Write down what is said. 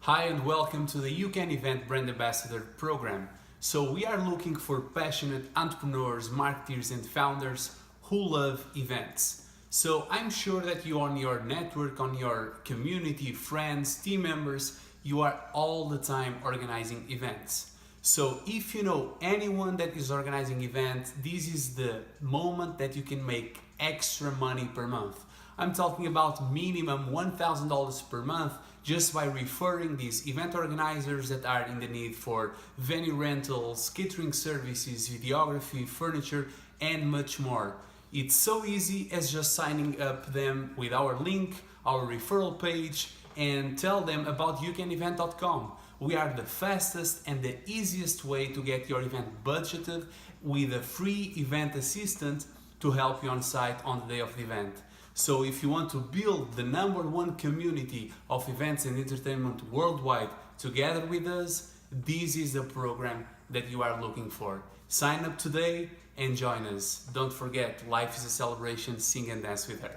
Hi and welcome to the Youcanevent Brand Ambassador program. So we are looking for passionate entrepreneurs, marketers and founders who love events. So I'm sure that you on your network, on your community, friends, team members, you are all the time organizing events. So if you know anyone that is organizing events, this is the moment that you can make extra money per month. I'm talking about minimum $1,000 per month just by referring these event organizers that are in the need for venue rentals, catering services, videography, furniture, and much more. It's so easy as just signing up them with our link, our referral page, and tell them about Youcanevent.com. We are the fastest and the easiest way to get your event budgeted with a free event assistant to help you on site on the day of the event. So if you want to build the #1 community of events and entertainment worldwide together with us, this is the program that you are looking for. Sign up today and join us. Don't forget, life is a celebration. Sing and dance with her.